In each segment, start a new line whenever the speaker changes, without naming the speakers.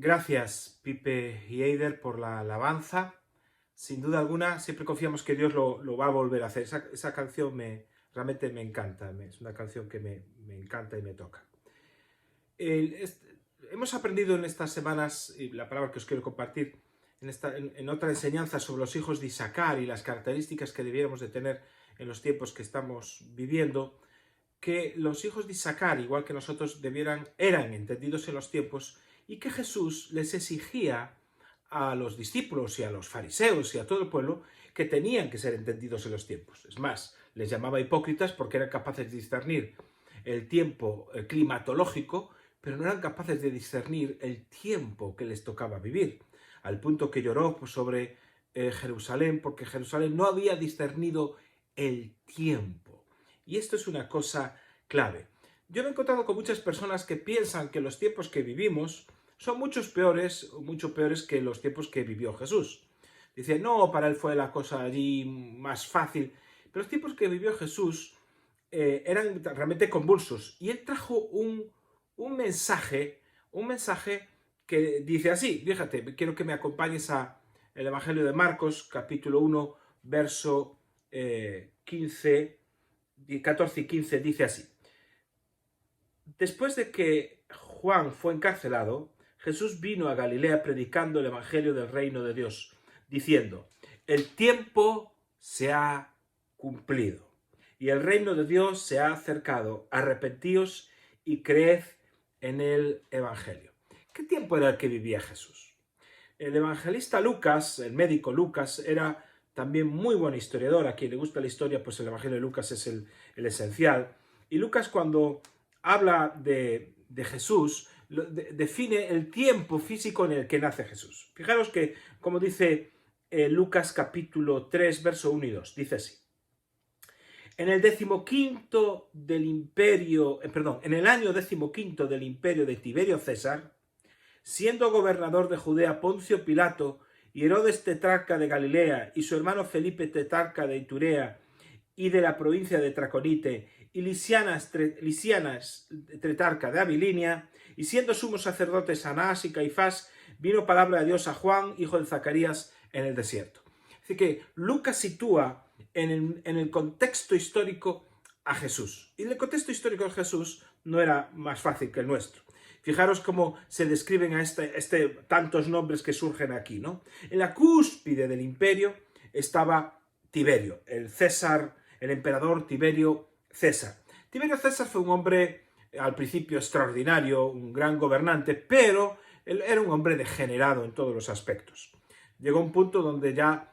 Gracias, Pipe y Eider, por la alabanza. Sin duda alguna, siempre confiamos que Dios lo va a volver a hacer. Esa canción realmente me encanta. Es una canción que me encanta y me toca. Hemos aprendido en estas semanas, y la palabra que os quiero compartir, en otra enseñanza sobre los hijos de Isaacar y las características que debiéramos de tener en los tiempos que estamos viviendo, que los hijos de Isaacar, igual que nosotros, eran entendidos en los tiempos, y que Jesús les exigía a los discípulos y a los fariseos y a todo el pueblo que tenían que ser entendidos en los tiempos. Es más, les llamaba hipócritas porque eran capaces de discernir el tiempo climatológico, pero no eran capaces de discernir el tiempo que les tocaba vivir, al punto que lloró sobre Jerusalén, porque Jerusalén no había discernido el tiempo. Y esto es una cosa clave. Yo me he encontrado con muchas personas que piensan que los tiempos que vivimos son mucho peores que los tiempos que vivió Jesús. Dicen, no, para él fue la cosa allí más fácil. Pero los tiempos que vivió Jesús eran realmente convulsos. Y él trajo un mensaje que dice así, fíjate, quiero que me acompañes al Evangelio de Marcos, capítulo 1, verso 14 y 15, dice así. Después de que Juan fue encarcelado, Jesús vino a Galilea predicando el Evangelio del reino de Dios, diciendo, el tiempo se ha cumplido y el reino de Dios se ha acercado, arrepentíos y creed en el Evangelio. ¿Qué tiempo era el que vivía Jesús? El evangelista Lucas, el médico Lucas, era también muy buen historiador. A quien le gusta la historia, pues el Evangelio de Lucas es el esencial. Y Lucas, cuando habla de Jesús, define el tiempo físico en el que nace Jesús. Fijaros que, como dice Lucas capítulo 3, verso 1 y 2, dice así. En el año 15 del imperio de Tiberio César, siendo gobernador de Judea Poncio Pilato y Herodes tetrarca de Galilea y su hermano Felipe tetrarca de Iturea y de la provincia de Traconite y Lisianas tetrarca de Abilinia, y siendo sumos sacerdotes Anás y Caifás, vino palabra de Dios a Juan, hijo de Zacarías, en el desierto. Así que Lucas sitúa en el contexto histórico a Jesús. Y el contexto histórico de Jesús no era más fácil que el nuestro. Fijaros cómo se describen a tantos nombres que surgen aquí, ¿no? En la cúspide del imperio estaba Tiberio, el emperador Tiberio César. Tiberio César fue un hombre al principio extraordinario, un gran gobernante, pero él era un hombre degenerado en todos los aspectos. Llegó a un punto donde ya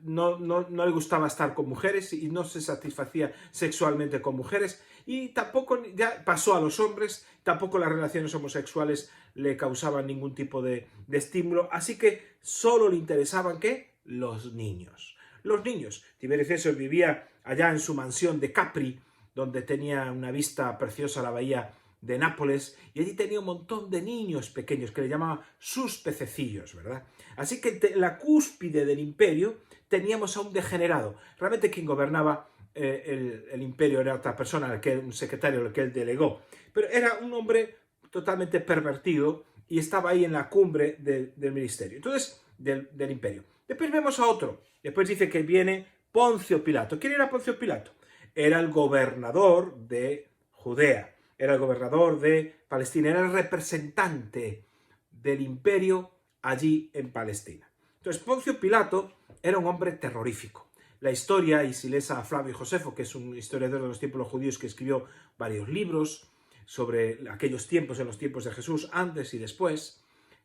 no le gustaba estar con mujeres y no se satisfacía sexualmente con mujeres, y tampoco ya pasó a los hombres, tampoco las relaciones homosexuales le causaban ningún tipo de estímulo, así que solo le interesaban ¿qué? Los niños. Los niños. Tiberio César vivía allá en su mansión de Capri, donde tenía una vista preciosa a la bahía de Nápoles, y allí tenía un montón de niños pequeños que le llamaban sus pececillos, ¿verdad? Así que en la cúspide del imperio teníamos a un degenerado. Realmente quien gobernaba el imperio era otra persona, un secretario, el que él delegó. Pero era un hombre totalmente pervertido y estaba ahí en la cumbre del ministerio. Entonces, del imperio. Después vemos a otro. Después dice que viene Poncio Pilato. ¿Quién era Poncio Pilato? Era el gobernador de Judea. Era el gobernador de Palestina. Era el representante del imperio allí en Palestina. Entonces, Poncio Pilato era un hombre terrorífico. La historia, y si lees a Flavio Josefo, que es un historiador de los tiempos judíos que escribió varios libros sobre aquellos tiempos, en los tiempos de Jesús, antes y después,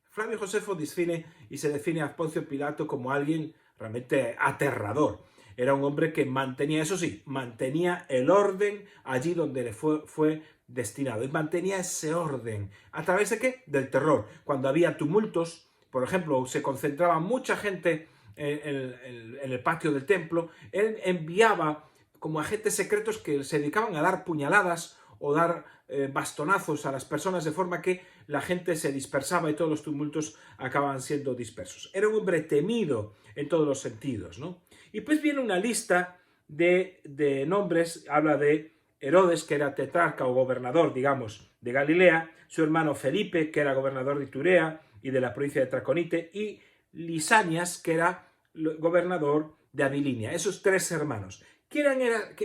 Flavio Josefo se define a Poncio Pilato como alguien realmente aterrador. Era un hombre que mantenía, eso sí, mantenía el orden allí donde le fue destinado. Y mantenía ese orden. ¿A través de qué? Del terror. Cuando había tumultos, por ejemplo, se concentraba mucha gente en el patio del templo, él enviaba como agentes secretos que se dedicaban a dar puñaladas o dar bastonazos a las personas, de forma que la gente se dispersaba y todos los tumultos acababan siendo dispersos. Era un hombre temido en todos los sentidos, ¿no? Y pues viene una lista de nombres, habla de Herodes, que era tetrarca o gobernador, digamos, de Galilea, su hermano Felipe, que era gobernador de Iturea y de la provincia de Traconite, y Lisanias, que era gobernador de Abilinia. Esos tres hermanos.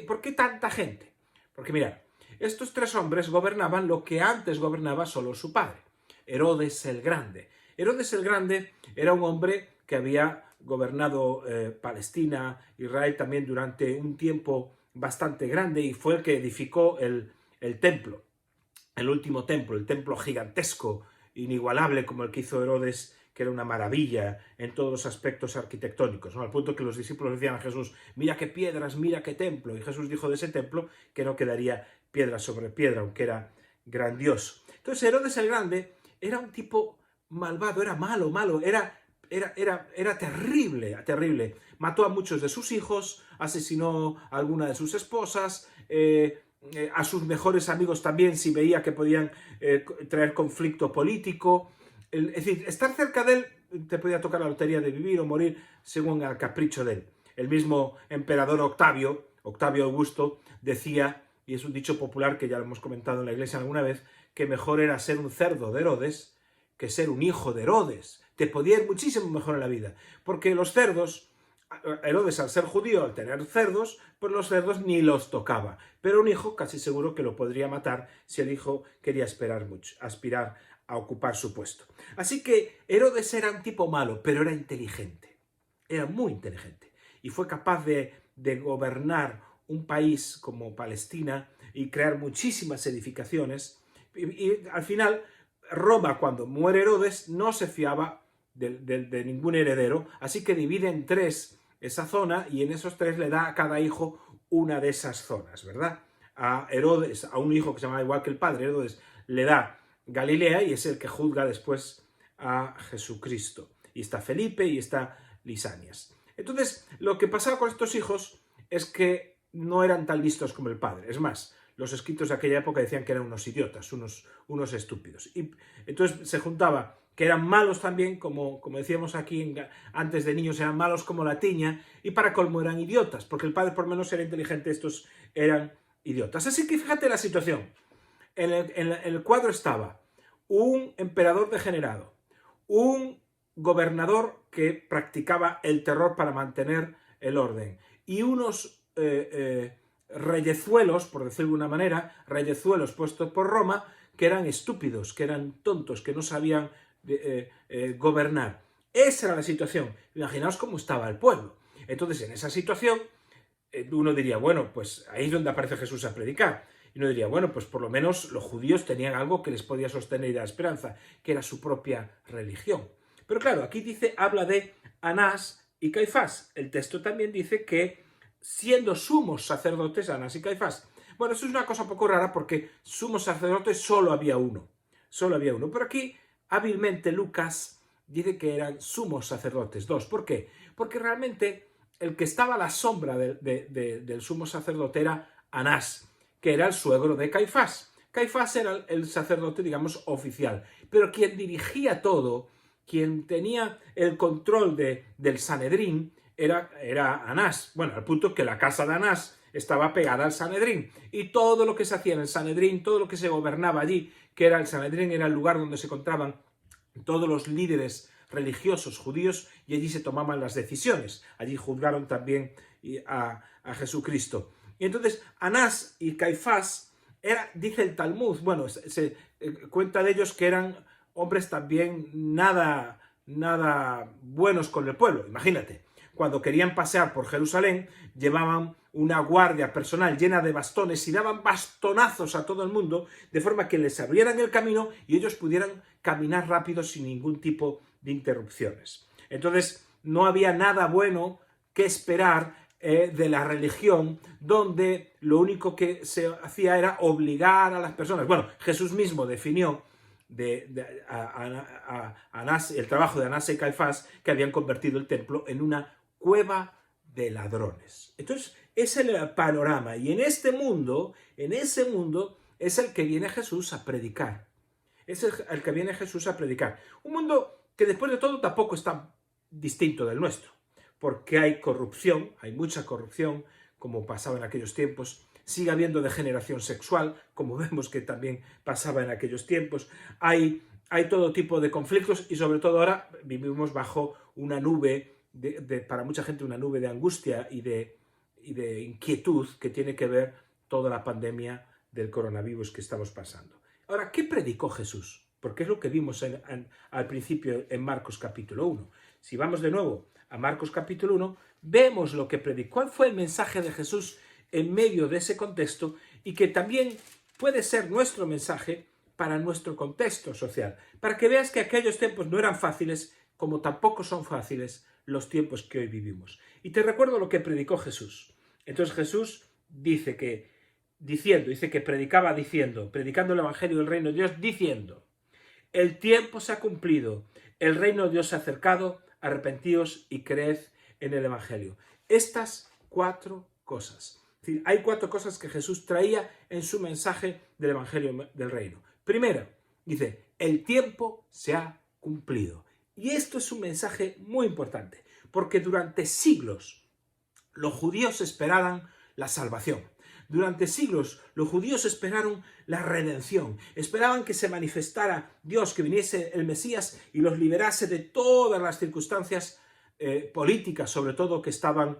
¿Por qué tanta gente? Porque mirad, estos tres hombres gobernaban lo que antes gobernaba solo su padre, Herodes el Grande. Herodes el Grande era un hombre que había gobernado Palestina, Israel también durante un tiempo bastante grande, y fue el que edificó el templo, el último templo, el templo gigantesco, inigualable como el que hizo Herodes, que era una maravilla en todos los aspectos arquitectónicos, ¿no? Al punto que los discípulos decían a Jesús, mira qué piedras, mira qué templo, y Jesús dijo de ese templo que no quedaría piedra sobre piedra, aunque era grandioso. Entonces Herodes el Grande era un tipo malvado, era malo, era terrible, terrible. Mató a muchos de sus hijos, asesinó a alguna de sus esposas, a sus mejores amigos también, si veía que podían traer conflicto político. Es decir, estar cerca de él te podía tocar la lotería de vivir o morir según el capricho de él. El mismo emperador Octavio Augusto, decía, y es un dicho popular que ya lo hemos comentado en la iglesia alguna vez, que mejor era ser un cerdo de Herodes que ser un hijo de Herodes. Te podía ir muchísimo mejor en la vida, porque los cerdos, Herodes al ser judío, al tener cerdos, pues los cerdos ni los tocaba, pero un hijo casi seguro que lo podría matar si el hijo quería aspirar a ocupar su puesto. Así que Herodes era un tipo malo, pero era inteligente, era muy inteligente, y fue capaz de gobernar un país como Palestina y crear muchísimas edificaciones, y al final Roma, cuando muere Herodes, no se fiaba de ningún heredero, así que divide en tres esa zona, y en esos tres le da a cada hijo una de esas zonas, ¿verdad? A Herodes, a un hijo que se llama igual que el padre, Herodes, le da Galilea, y es el que juzga después a Jesucristo. Y está Felipe y está Lisanias. Entonces, lo que pasaba con estos hijos es que no eran tan listos como el padre. Es más, los escritos de aquella época decían que eran unos idiotas, unos estúpidos. Y entonces se juntaba que eran malos también, como decíamos aquí, antes de niños eran malos como la tiña, y para colmo eran idiotas, porque el padre por lo menos era inteligente, estos eran idiotas. Así que fíjate la situación. En el cuadro estaba un emperador degenerado, un gobernador que practicaba el terror para mantener el orden, y unos reyezuelos, por decirlo de una manera, reyezuelos puestos por Roma, que eran estúpidos, que eran tontos, que no sabían gobernar. Esa era la situación. Imaginaos cómo estaba el pueblo. Entonces, en esa situación, uno diría, bueno, pues ahí es donde aparece Jesús a predicar. Y uno diría, bueno, pues por lo menos los judíos tenían algo que les podía sostener y dar esperanza, que era su propia religión. Pero claro, aquí habla de Anás y Caifás. El texto también dice que siendo sumos sacerdotes Anás y Caifás. Bueno, eso es una cosa un poco rara porque sumos sacerdotes solo había uno. Solo había uno. Pero aquí, hábilmente, Lucas dice que eran sumos sacerdotes, dos. ¿Por qué? Porque realmente el que estaba a la sombra del sumo sacerdote era Anás, que era el suegro de Caifás. Caifás era el sacerdote, digamos, oficial. Pero quien dirigía todo, quien tenía el control del Sanedrín, era Anás. Bueno, al punto que la casa de Anás estaba pegada al Sanedrín. Y todo lo que se hacía en el Sanedrín, todo lo que se gobernaba allí, que era el Sanedrín, era el lugar donde se encontraban todos los líderes religiosos judíos, y allí se tomaban las decisiones. Allí juzgaron también a Jesucristo. Y entonces Anás y Caifás, dice el Talmud, bueno, se cuenta de ellos que eran hombres también nada buenos con el pueblo. Imagínate, cuando querían pasear por Jerusalén, llevaban una guardia personal llena de bastones y daban bastonazos a todo el mundo, de forma que les abrieran el camino y ellos pudieran caminar rápido sin ningún tipo de interrupciones. Entonces, no había nada bueno que esperar de la religión, donde lo único que se hacía era obligar a las personas. Bueno, Jesús mismo definió el trabajo de Anás y Caifás, que habían convertido el templo en una cueva de ladrones. Entonces, ese es el panorama. Y en ese mundo es el que viene Jesús a predicar. Es el que viene Jesús a predicar. Un mundo que después de todo tampoco es tan distinto del nuestro, porque hay corrupción, hay mucha corrupción, como pasaba en aquellos tiempos, sigue habiendo degeneración sexual, como vemos que también pasaba en aquellos tiempos, hay todo tipo de conflictos y sobre todo ahora vivimos bajo una nube, para mucha gente una nube de angustia y de inquietud que tiene que ver toda la pandemia del coronavirus que estamos pasando. Ahora, ¿qué predicó Jesús? Porque es lo que vimos al principio en Marcos capítulo 1. Si vamos de nuevo a Marcos capítulo 1, vemos lo que predicó. ¿Cuál fue el mensaje de Jesús en medio de ese contexto? Y que también puede ser nuestro mensaje para nuestro contexto social. Para que veas que aquellos tiempos no eran fáciles, como tampoco son fáciles los tiempos que hoy vivimos. Y te recuerdo lo que predicó Jesús. Entonces Jesús dice que predicando el Evangelio del Reino de Dios, diciendo: el tiempo se ha cumplido, el reino de Dios se ha acercado, arrepentíos y creed en el Evangelio. Estas 4 cosas. Es decir, hay 4 cosas que Jesús traía en su mensaje del Evangelio del Reino. Primero, dice, el tiempo se ha cumplido. Y esto es un mensaje muy importante, porque durante siglos los judíos esperaban la salvación. Durante siglos los judíos esperaron la redención, esperaban que se manifestara Dios, que viniese el Mesías y los liberase de todas las circunstancias políticas, sobre todo, que estaban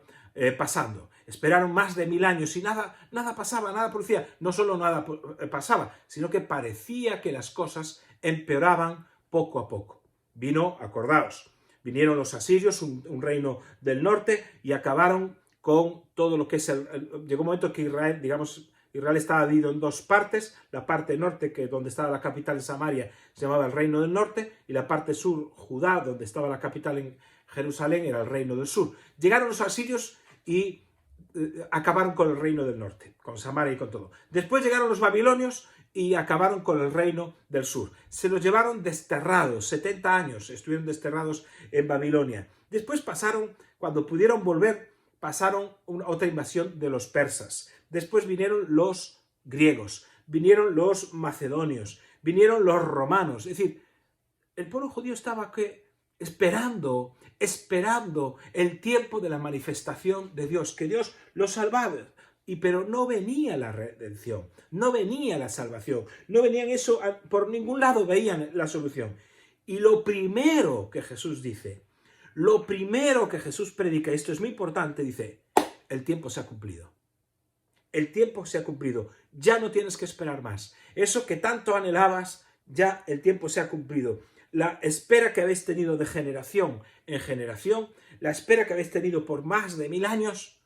pasando. Esperaron más de 1000 años y nada pasaba, nada producía. No solo nada pasaba, sino que parecía que las cosas empeoraban poco a poco. Vinieron los asirios, un reino del norte, y acabaron con todo lo que es llegó un momento que Israel estaba dividido en 2 partes, la parte norte, donde estaba la capital en Samaria, se llamaba el Reino del Norte, y la parte sur, Judá, donde estaba la capital en Jerusalén, era el Reino del Sur. Llegaron los asirios y acabaron con el Reino del Norte, con Samaria y con todo. Después llegaron los babilonios y acabaron con el Reino del Sur. Se los llevaron desterrados, 70 años estuvieron desterrados en Babilonia. Después cuando pudieron volver, pasaron otra invasión de los persas. Después vinieron los griegos, vinieron los macedonios, vinieron los romanos. Es decir, el pueblo judío estaba esperando el tiempo de la manifestación de Dios, que Dios los salvaba. Pero no venía la redención, no venía la salvación, no venían eso, por ningún lado veían la solución. Y lo primero que Jesús dice, lo primero que Jesús predica, esto es muy importante, dice: el tiempo se ha cumplido. El tiempo se ha cumplido. Ya no tienes que esperar más. Eso que tanto anhelabas, ya el tiempo se ha cumplido. La espera que habéis tenido de generación en generación, la espera que habéis tenido por más de 1000 años,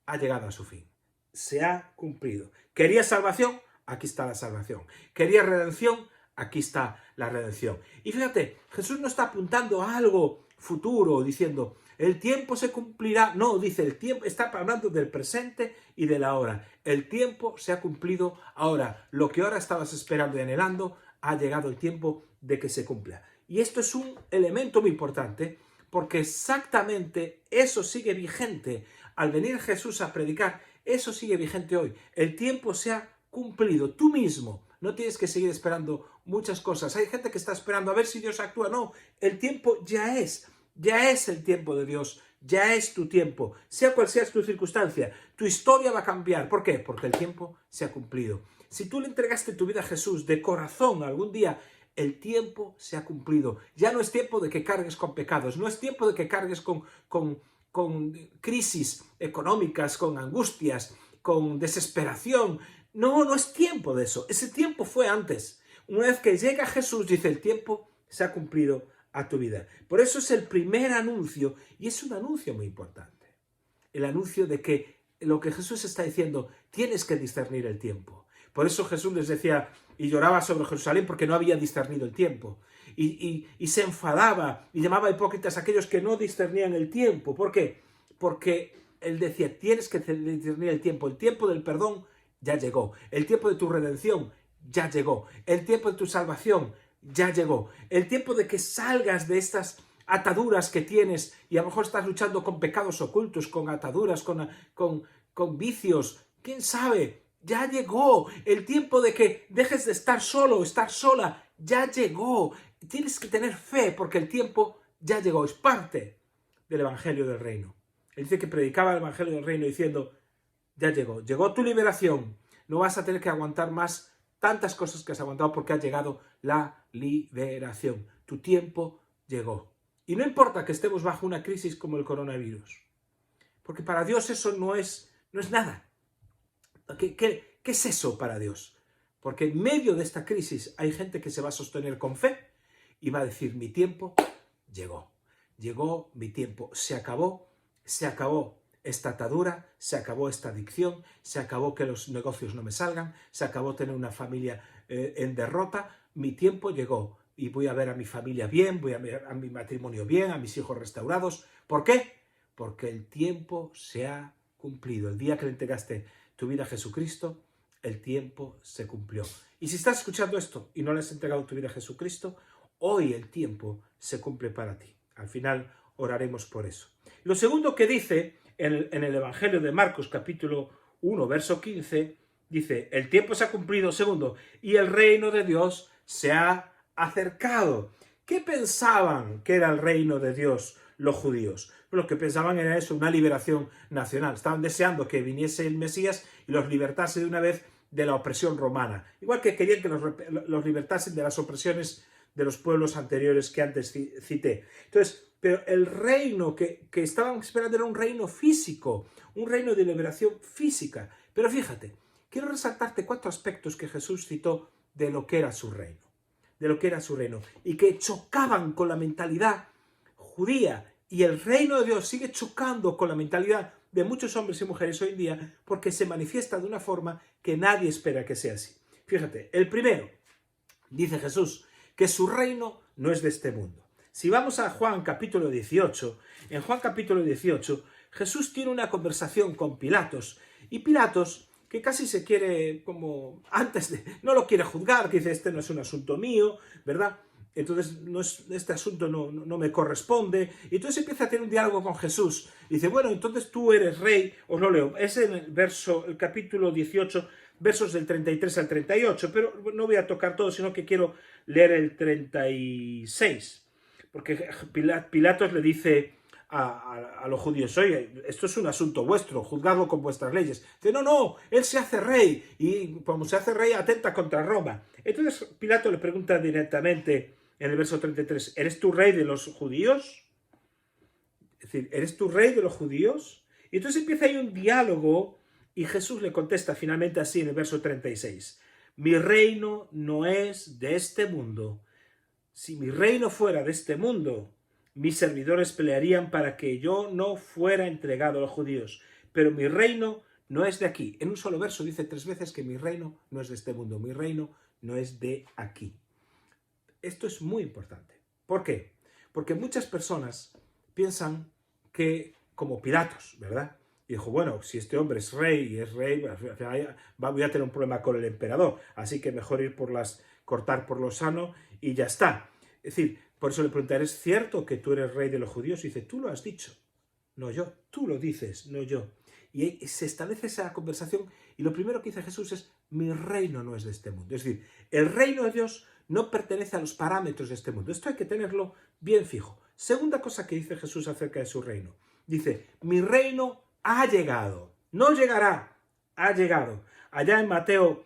ha llegado a su fin. Se ha cumplido. ¿Querías salvación? Aquí está la salvación. ¿Querías redención? Aquí está la redención. Y fíjate, Jesús no está apuntando a algo futuro, diciendo, el tiempo se cumplirá. No, dice, el tiempo, está hablando del presente y de la hora. El tiempo se ha cumplido ahora. Lo que ahora estabas esperando y anhelando, ha llegado el tiempo de que se cumpla. Y esto es un elemento muy importante, porque exactamente eso sigue vigente. Al venir Jesús a predicar, eso sigue vigente hoy. El tiempo se ha cumplido. Tú mismo no tienes que seguir esperando muchas cosas. Hay gente que está esperando a ver si Dios actúa. No, el tiempo ya es el tiempo de Dios, ya es tu tiempo. Sea cual sea tu circunstancia, tu historia va a cambiar. ¿Por qué? Porque el tiempo se ha cumplido. Si tú le entregaste tu vida a Jesús de corazón algún día, el tiempo se ha cumplido. Ya no es tiempo de que cargues con pecados, no es tiempo de que cargues con crisis económicas, con angustias, con desesperación. No, no es tiempo de eso. Ese tiempo fue antes. Una vez que llega Jesús, dice, el tiempo se ha cumplido a tu vida. Por eso es el primer anuncio, y es un anuncio muy importante. El anuncio de que lo que Jesús está diciendo, tienes que discernir el tiempo. Por eso Jesús les decía, y lloraba sobre Jerusalén porque no había discernido el tiempo. Y se enfadaba y llamaba hipócritas a aquellos que no discernían el tiempo. ¿Por qué? Porque él decía, tienes que discernir el tiempo. El tiempo del perdón ya llegó. El tiempo de tu redención ya llegó. El tiempo de tu salvación ya llegó. El tiempo de que salgas de estas ataduras que tienes y a lo mejor estás luchando con pecados ocultos, con ataduras, con vicios. ¿Quién sabe? Ya llegó. El tiempo de que dejes de estar solo, estar sola, ya llegó. Tienes que tener fe porque el tiempo ya llegó. Es parte del Evangelio del Reino. Él dice que predicaba el Evangelio del Reino diciendo, ya llegó. Llegó tu liberación. No vas a tener que aguantar más tantas cosas que has aguantado porque ha llegado la liberación. Tu tiempo llegó. Y no importa que estemos bajo una crisis como el coronavirus. Porque para Dios eso no es nada. ¿Qué es eso para Dios? Porque en medio de esta crisis hay gente que se va a sostener con fe y va a decir, mi tiempo llegó. Llegó mi tiempo. Se acabó esta atadura, se acabó esta adicción, se acabó que los negocios no me salgan, se acabó tener una familia en derrota. Mi tiempo llegó y voy a ver a mi familia bien, voy a ver a mi matrimonio bien, a mis hijos restaurados. ¿Por qué? Porque el tiempo se ha cumplido. El día que le entregaste tu vida a Jesucristo, el tiempo se cumplió. Y si estás escuchando esto y no le has entregado tu vida a Jesucristo, hoy el tiempo se cumple para ti. Al final oraremos por eso. Lo segundo que dice en el Evangelio de Marcos, capítulo 1, verso 15, dice, el tiempo se ha cumplido, segundo, y el reino de Dios se ha acercado. ¿Qué pensaban que era el reino de Dios los judíos? Lo que pensaban era eso, una liberación nacional. Estaban deseando que viniese el Mesías y los libertase de una vez de la opresión romana. Igual que querían que los libertasen de las opresiones de los pueblos anteriores que antes cité. Entonces, pero el reino que estaban esperando era un reino físico, un reino de liberación física. Pero fíjate, quiero resaltarte 4 aspectos que Jesús citó de lo que era su reino. De lo que era su reino. Y que chocaban con la mentalidad judía. Y el reino de Dios sigue chocando con la mentalidad de muchos hombres y mujeres hoy en día porque se manifiesta de una forma que nadie espera que sea así. Fíjate, el primero, dice Jesús, que su reino no es de este mundo. Si vamos a Juan capítulo 18, en Juan capítulo 18, Jesús tiene una conversación con Pilatos, y Pilatos, que casi se quiere como no lo quiere juzgar, que dice, este no es un asunto mío, ¿verdad? Entonces este asunto no me corresponde, y entonces empieza a tener un diálogo con Jesús, y dice, bueno, entonces tú eres rey, os lo leo, es en el capítulo 18, versos del 33 al 38, pero no voy a tocar todo, sino que quiero leer el 36, porque Pilatos le dice a los judíos, oye, esto es un asunto vuestro, juzgadlo con vuestras leyes. Dice, no, él se hace rey, y como se hace rey, atenta contra Roma. Entonces Pilato le pregunta directamente en el verso 33, ¿eres tú rey de los judíos? Es decir, ¿eres tú rey de los judíos? Y entonces empieza ahí un diálogo, y Jesús le contesta finalmente así en el verso 36. Mi reino no es de este mundo. Si mi reino fuera de este mundo, mis servidores pelearían para que yo no fuera entregado a los judíos. Pero mi reino no es de aquí. En un solo verso dice 3 veces que mi reino no es de este mundo. Mi reino no es de aquí. Esto es muy importante. ¿Por qué? Porque muchas personas piensan que, como Pilatos, ¿verdad? Y dijo, bueno, si este hombre es rey y es rey, voy a tener un problema con el emperador, así que mejor cortar por lo sano y ya está. Es decir, por eso le pregunté, ¿es cierto que tú eres rey de los judíos? Y dice, tú lo has dicho, no yo, tú lo dices, no yo. Y se establece esa conversación y lo primero que dice Jesús es, mi reino no es de este mundo. Es decir, el reino de Dios no pertenece a los parámetros de este mundo. Esto hay que tenerlo bien fijo. Segunda cosa que dice Jesús acerca de su reino. Dice, mi reino ha llegado, no llegará, ha llegado. Allá en Mateo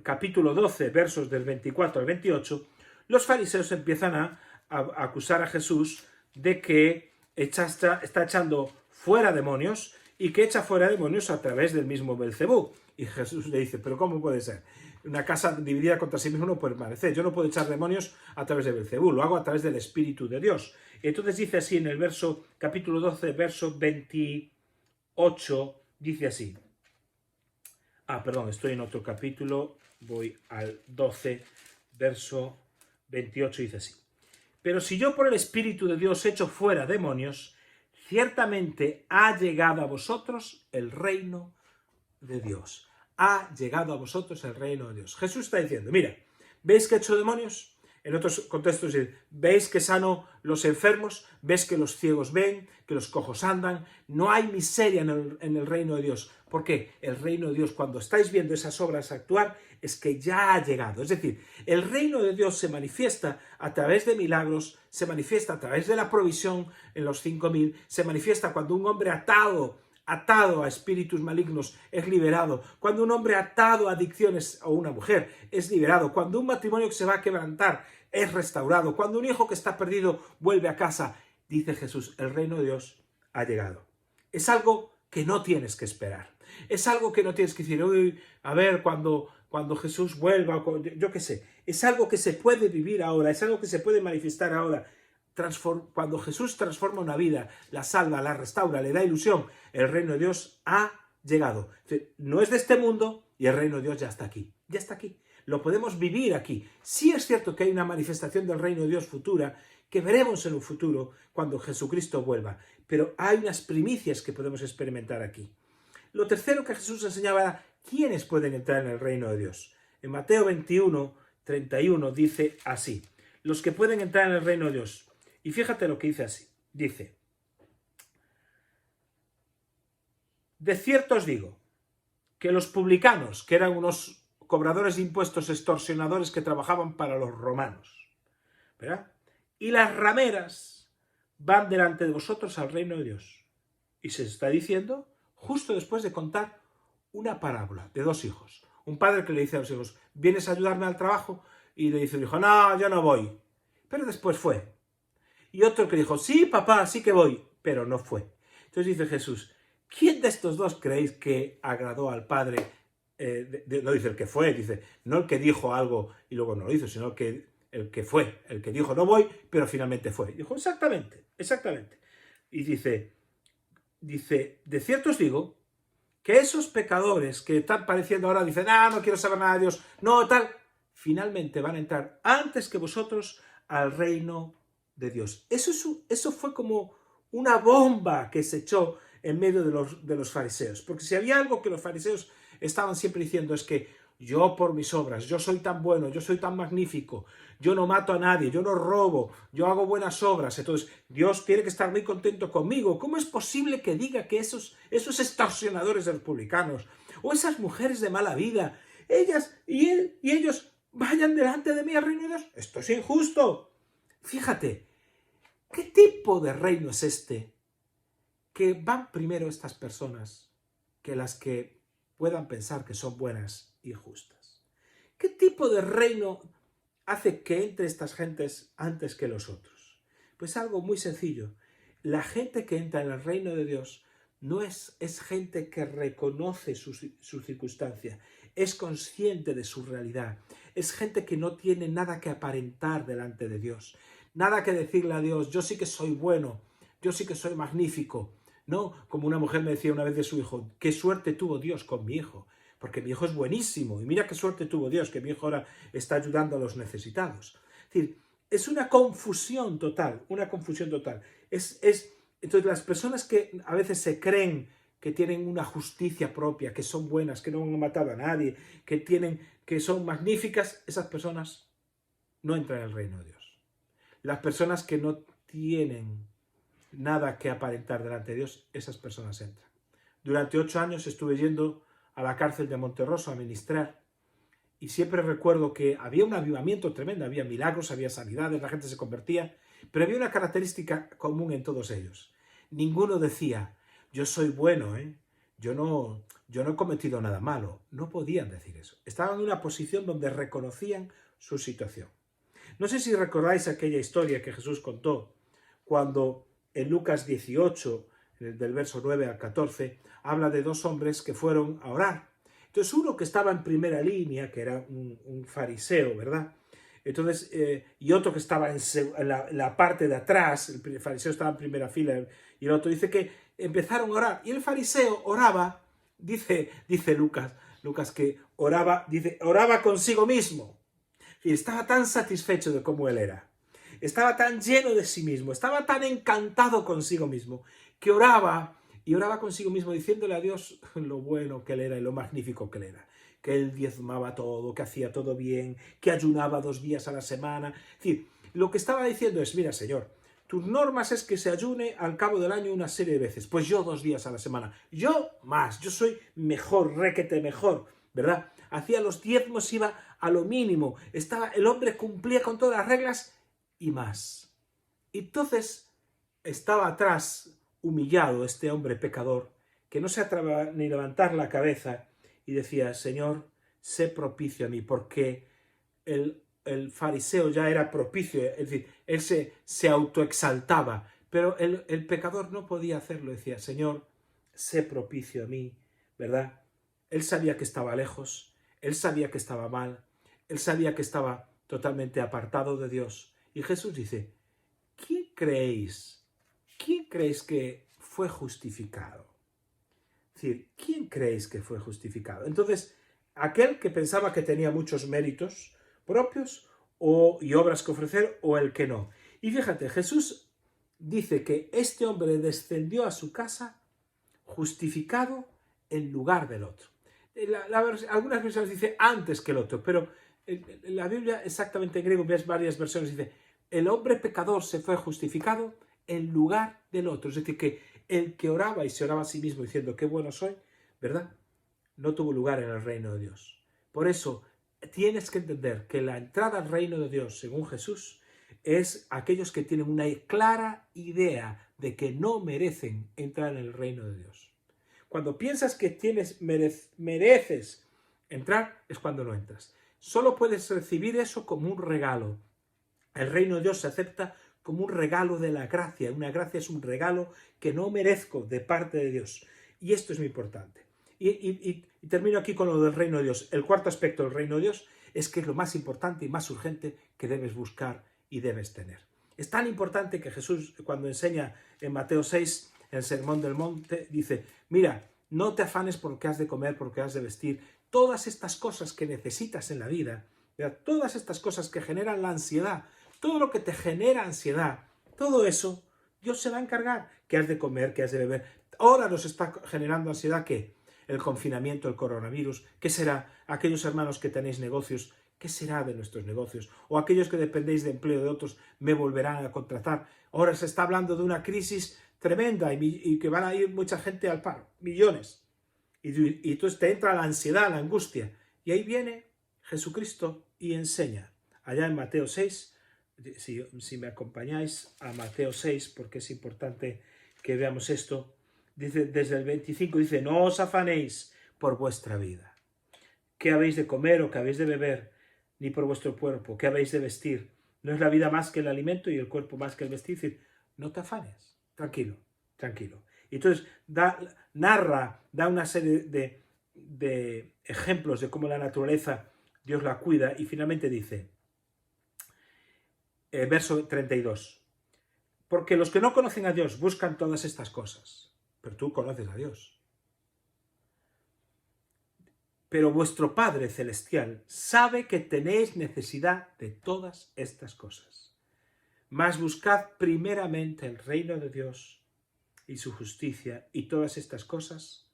capítulo 12, versos del 24 al 28, los fariseos empiezan a acusar a Jesús de que está echando fuera demonios y que echa fuera demonios a través del mismo Belcebú. Y Jesús le dice, ¿pero cómo puede ser? Una casa dividida contra sí mismo no puede permanecer. Yo no puedo echar demonios a través de Belcebú, lo hago a través del Espíritu de Dios. Entonces dice así en el capítulo 12, verso 28, dice así. Perdón, estoy en otro capítulo, voy al 12, verso 28, dice así. Pero si yo por el Espíritu de Dios echo fuera demonios, ciertamente ha llegado a vosotros el reino de Dios. Ha llegado a vosotros el reino de Dios. Jesús está diciendo, mira, ¿veis que he hecho demonios? En otros contextos dice, ¿veis que sano los enfermos? ¿Ves que los ciegos ven? ¿Que los cojos andan? No hay miseria en el reino de Dios. ¿Por qué? El reino de Dios, cuando estáis viendo esas obras actuar, es que ya ha llegado. Es decir, el reino de Dios se manifiesta a través de milagros, se manifiesta a través de la provisión en los 5.000, se manifiesta cuando un hombre atado atado a espíritus malignos es liberado, cuando un hombre atado a adicciones o una mujer es liberado, cuando un matrimonio que se va a quebrantar es restaurado, cuando un hijo que está perdido vuelve a casa, dice Jesús, el reino de Dios ha llegado. Es algo que no tienes que esperar. Es algo que no tienes que decir, uy, a ver, cuando Jesús vuelva, yo qué sé. Es algo que se puede vivir ahora, es algo que se puede manifestar ahora. Cuando Jesús transforma una vida, la salva, la restaura, le da ilusión, el reino de Dios ha llegado. No es de este mundo y el reino de Dios ya está aquí. Ya está aquí. Lo podemos vivir aquí. Sí es cierto que hay una manifestación del reino de Dios futura que veremos en un futuro cuando Jesucristo vuelva. Pero hay unas primicias que podemos experimentar aquí. Lo tercero que Jesús enseñaba era quiénes pueden entrar en el reino de Dios. En Mateo 21, 31 dice así, los que pueden entrar en el reino de Dios. Y fíjate lo que dice así. Dice, de cierto os digo que los publicanos, que eran unos cobradores de impuestos extorsionadores que trabajaban para los romanos, ¿verdad? Y las rameras van delante de vosotros al reino de Dios. Y se está diciendo justo después de contar una parábola de dos hijos. Un padre que le dice a los hijos, ¿vienes a ayudarme al trabajo? Y le dice el hijo, no, yo no voy. Pero después fue. Y otro que dijo, sí, papá, sí que voy, pero no fue. Entonces dice Jesús, ¿quién de estos dos creéis que agradó al padre? No dice el que fue, dice, no el que dijo algo y luego no lo hizo, sino el que fue, el que dijo no voy, pero finalmente fue. Y dijo, exactamente, exactamente. Y dice, de cierto os digo que esos pecadores que están pareciendo ahora, dicen, no quiero saber nada de Dios, no, tal, finalmente van a entrar antes que vosotros al reino de Dios. Eso fue como una bomba que se echó en medio de los fariseos. Porque si había algo que los fariseos estaban siempre diciendo es que yo por mis obras, yo soy tan bueno, yo soy tan magnífico, yo no mato a nadie, yo no robo, yo hago buenas obras, entonces Dios tiene que estar muy contento conmigo. ¿Cómo es posible que diga que esos extorsionadores de los publicanos o esas mujeres de mala vida, ellas y él y ellos vayan delante de mí al reino de Dios? Esto es injusto. Fíjate, ¿qué tipo de reino es este? Que van primero estas personas que las que puedan pensar que son buenas y justas. ¿Qué tipo de reino hace que entre estas gentes antes que los otros? Pues algo muy sencillo. La gente que entra en el reino de Dios no es gente que reconoce su circunstancia, es consciente de su realidad, es gente que no tiene nada que aparentar delante de Dios, nada que decirle a Dios, yo sí que soy bueno, yo sí que soy magnífico. No, como una mujer me decía una vez de su hijo, qué suerte tuvo Dios con mi hijo, porque mi hijo es buenísimo, y mira qué suerte tuvo Dios, que mi hijo ahora está ayudando a los necesitados. Es decir, es una confusión total, una confusión total. Entonces las personas que a veces se creen que tienen una justicia propia, que son buenas, que no han matado a nadie, que son magníficas, esas personas no entran en el reino de Dios. Las personas que no tienen nada que aparentar delante de Dios, esas personas entran. Durante 8 años estuve yendo a la cárcel de Monterroso a ministrar y siempre recuerdo que había un avivamiento tremendo, había milagros, había sanidades, la gente se convertía, pero había una característica común en todos ellos. Ninguno decía, yo soy bueno, yo no he cometido nada malo. No podían decir eso. Estaban en una posición donde reconocían su situación. No sé si recordáis aquella historia que Jesús contó cuando en Lucas 18, del verso 9 al 14, habla de dos hombres que fueron a orar. Entonces uno que estaba en primera línea, que era un fariseo, ¿verdad? Entonces, y otro que estaba en la parte de atrás, el fariseo estaba en primera fila, y el otro dice que empezaron a orar. Y el fariseo oraba, dice Lucas que oraba consigo mismo. Y estaba tan satisfecho de cómo él era. Estaba tan lleno de sí mismo, estaba tan encantado consigo mismo, que oraba consigo mismo diciéndole a Dios lo bueno que él era y lo magnífico que él era. Que él diezmaba todo, que hacía todo bien, que ayunaba 2 días a la semana. Es decir, lo que estaba diciendo es, mira Señor, tus normas es que se ayune al cabo del año una serie de veces. Pues yo 2 días a la semana. Yo más, yo soy mejor, requete mejor, ¿verdad? Hacía los diezmos, iba a lo mínimo. El hombre cumplía con todas las reglas y más. Entonces estaba atrás, humillado, este hombre pecador, que no se atrevía ni levantar la cabeza y decía, Señor, sé propicio a mí, porque el fariseo ya era propicio, es decir, él se autoexaltaba, pero el pecador no podía hacerlo, decía, Señor, sé propicio a mí, ¿verdad? Él sabía que estaba lejos, él sabía que estaba mal, él sabía que estaba totalmente apartado de Dios. Y Jesús dice, ¿quién creéis que fue justificado? Es decir, ¿quién creéis que fue justificado? Entonces, aquel que pensaba que tenía muchos méritos propios y obras que ofrecer, o el que no. Y fíjate, Jesús dice que este hombre descendió a su casa justificado en lugar del otro. Algunas versiones dice antes que el otro, pero en la Biblia exactamente en griego ves varias versiones, dice el hombre pecador se fue justificado en lugar del otro. Es decir, que el que oraba y se oraba a sí mismo diciendo qué bueno soy, ¿verdad? No tuvo lugar en el reino de Dios. Por eso tienes que entender que la entrada al reino de Dios, según Jesús, es aquellos que tienen una clara idea de que no merecen entrar en el reino de Dios. Cuando piensas que mereces entrar, es cuando no entras. Solo puedes recibir eso como un regalo. El reino de Dios se acepta como un regalo de la gracia. Una gracia es un regalo que no merezco de parte de Dios. Y esto es muy importante. Y termino aquí con lo del reino de Dios. El cuarto aspecto del reino de Dios es que es lo más importante y más urgente que debes buscar y debes tener. Es tan importante que Jesús, cuando enseña en Mateo 6, en el Sermón del Monte, dice, mira, no te afanes por lo que has de comer, por lo que has de vestir. Todas estas cosas que necesitas en la vida, todas estas cosas que generan la ansiedad, todo lo que te genera ansiedad, todo eso, Dios se va a encargar. ¿Qué has de comer? ¿Qué has de beber? Ahora nos está generando ansiedad, ¿qué? El confinamiento, el coronavirus. ¿Qué será? Aquellos hermanos que tenéis negocios, ¿qué será de nuestros negocios? O aquellos que dependéis de empleo de otros, ¿me volverán a contratar? Ahora se está hablando de una crisis tremenda y que van a ir mucha gente al paro, millones. Y entonces te entra la ansiedad, la angustia. Y ahí viene Jesucristo y enseña. Allá en Mateo 6, si me acompañáis a Mateo 6, porque es importante que veamos esto, dice, desde el 25 dice, no os afanéis por vuestra vida. ¿Qué habéis de comer o qué habéis de beber? Ni por vuestro cuerpo, ¿qué habéis de vestir? ¿No es la vida más que el alimento y el cuerpo más que el vestir? Es decir, no te afanes, tranquilo, tranquilo. Y entonces da una serie de ejemplos de cómo la naturaleza Dios la cuida y finalmente dice, verso 32, porque los que no conocen a Dios buscan todas estas cosas, pero tú conoces a Dios. Pero vuestro Padre Celestial sabe que tenéis necesidad de todas estas cosas. Mas buscad primeramente el reino de Dios y su justicia, y todas estas cosas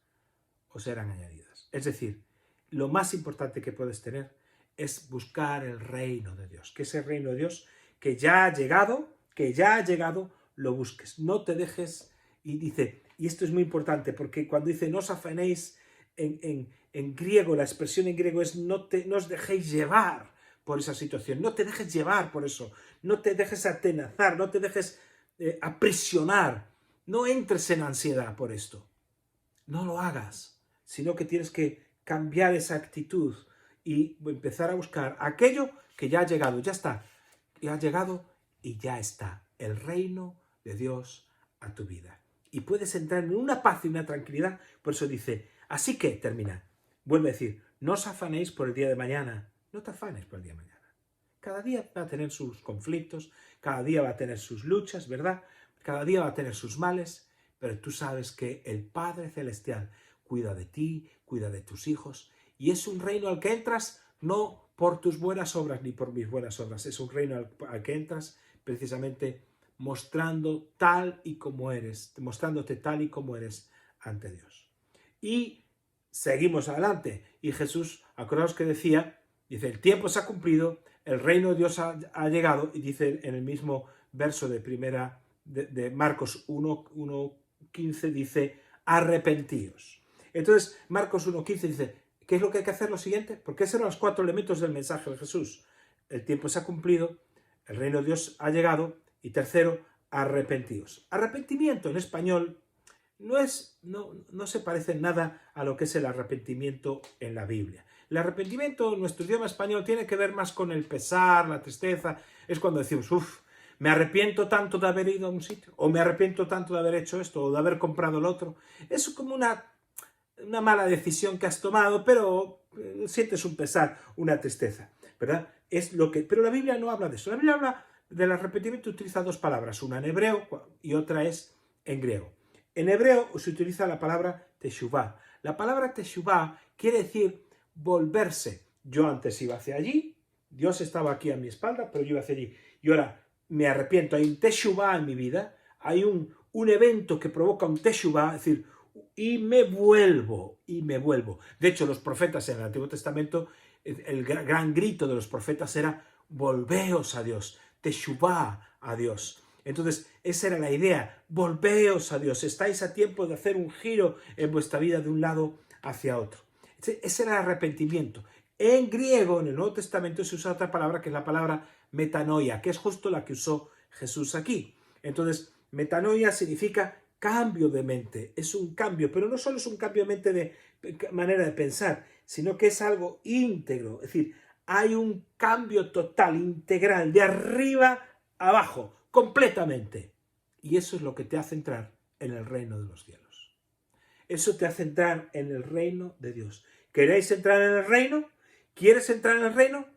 os serán añadidas. Es decir, lo más importante que puedes tener es buscar el reino de Dios, que ese reino de Dios que ya ha llegado, lo busques. No te dejes, y dice, y esto es muy importante, porque cuando dice no os afanéis, en griego, la expresión en griego es no os dejéis llevar por esa situación, no te dejes llevar por eso, no te dejes atenazar, no te dejes aprisionar, no entres en ansiedad por esto. No lo hagas, sino que tienes que cambiar esa actitud y empezar a buscar aquello que ya ha llegado, ya está, ya ha llegado y ya está, el reino de Dios a tu vida. Y puedes entrar en una paz y una tranquilidad, por eso dice, así que, termina, vuelve a decir, no os afanéis por el día de mañana, no te afanes por el día de mañana. Cada día va a tener sus conflictos, cada día va a tener sus luchas, ¿verdad? Cada día va a tener sus males, pero tú sabes que el Padre Celestial cuida de ti, cuida de tus hijos, y es un reino al que entras no por tus buenas obras ni por mis buenas obras, es un reino al que entras precisamente mostrándote tal y como eres ante Dios. Y seguimos adelante, y Jesús, acordaos que dice, el tiempo se ha cumplido, el reino de Dios ha llegado, y dice en el mismo verso de Marcos 1:15, dice, arrepentíos. Entonces, Marcos 1:15 dice, ¿qué es lo que hay que hacer? Lo siguiente, porque esos eran los 4 elementos del mensaje de Jesús. El tiempo se ha cumplido, el reino de Dios ha llegado, y tercero, arrepentíos. Arrepentimiento en español no se parece en nada a lo que es el arrepentimiento en la Biblia. El arrepentimiento en nuestro idioma español tiene que ver más con el pesar, la tristeza. Es cuando decimos, me arrepiento tanto de haber ido a un sitio, o me arrepiento tanto de haber hecho esto, o de haber comprado lo otro. Es como una mala decisión que has tomado, pero sientes un pesar, una tristeza, ¿verdad? Pero la Biblia no habla de eso. La Biblia habla del arrepentimiento, utiliza dos palabras, una en hebreo y otra es en griego. En hebreo se utiliza la palabra teshuvah. La palabra teshuvah quiere decir volverse. Yo antes iba hacia allí, Dios estaba aquí a mi espalda, pero yo iba hacia allí. Y ahora me arrepiento, hay un teshuvah en mi vida, hay un evento que provoca un teshuvah, es decir, y me vuelvo. De hecho, los profetas en el Antiguo Testamento, el gran grito de los profetas era, volveos a Dios, teshuvah a Dios. Entonces, esa era la idea, volveos a Dios, estáis a tiempo de hacer un giro en vuestra vida de un lado hacia otro. Ese era el arrepentimiento. En griego, en el Nuevo Testamento, se usa otra palabra que es la palabra metanoia, que es justo la que usó Jesús aquí. Entonces, metanoia significa cambio de mente, es un cambio, pero no solo es un cambio de mente de manera de pensar, sino que es algo íntegro, es decir, hay un cambio total, integral, de arriba a abajo, completamente. Y eso es lo que te hace entrar en el reino de los cielos. Eso te hace entrar en el reino de Dios. ¿Queréis entrar en el reino? ¿Quieres entrar en el reino?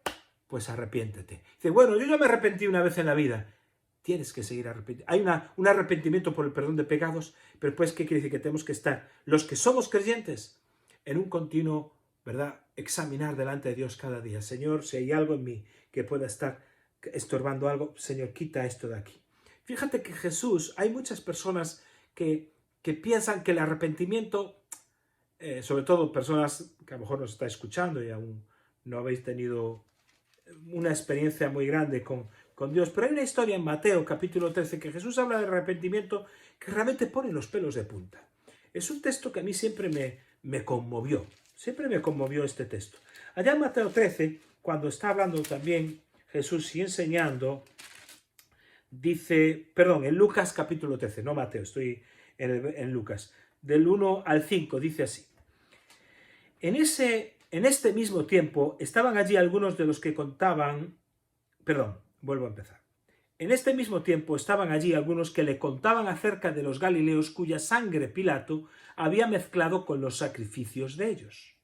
Pues arrepiéntete. Dice, bueno, yo ya me arrepentí una vez en la vida. Tienes que seguir arrepentido. Hay un arrepentimiento por el perdón de pecados, pero pues, ¿qué quiere decir? Que tenemos que estar, los que somos creyentes, en un continuo, ¿verdad?, examinar delante de Dios cada día. Señor, si hay algo en mí que pueda estar estorbando algo, Señor, quita esto de aquí. Fíjate que Jesús, hay muchas personas que piensan que el arrepentimiento, sobre todo personas que a lo mejor nos está escuchando y aún no habéis tenido una experiencia muy grande con Dios, pero hay una historia en Mateo capítulo 13 que Jesús habla de arrepentimiento que realmente pone los pelos de punta. Es un texto que a mí siempre me conmovió, este texto. Allá en Mateo 13, cuando está hablando también Jesús y enseñando, dice, perdón, en Lucas capítulo 13, no Mateo, estoy en Lucas, del 1 al 5, dice así. En este mismo tiempo estaban allí algunos de los que contaban, perdón, vuelvo a empezar. En este mismo tiempo estaban allí algunos que le contaban acerca de los galileos cuya sangre Pilato había mezclado con los sacrificios de ellos.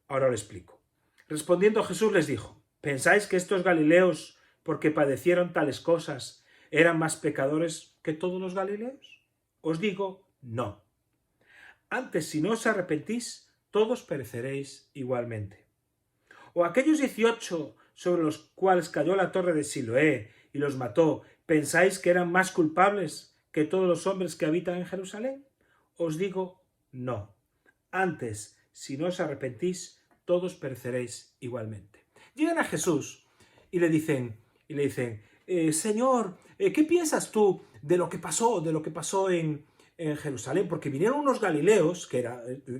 Ahora lo explico. Respondiendo Jesús les dijo, ¿pensáis que estos galileos, porque padecieron tales cosas, eran más pecadores que todos los galileos? Os digo, no. Antes, si no os arrepentís, todos pereceréis igualmente. O aquellos 18 sobre los cuales cayó la torre de Siloé y los mató, ¿pensáis que eran más culpables que todos los hombres que habitan en Jerusalén? Os digo, no. Antes, si no os arrepentís, todos pereceréis igualmente. Llegan a Jesús y le dicen, Señor, ¿qué piensas tú de lo que pasó en Jerusalén? Porque vinieron unos galileos,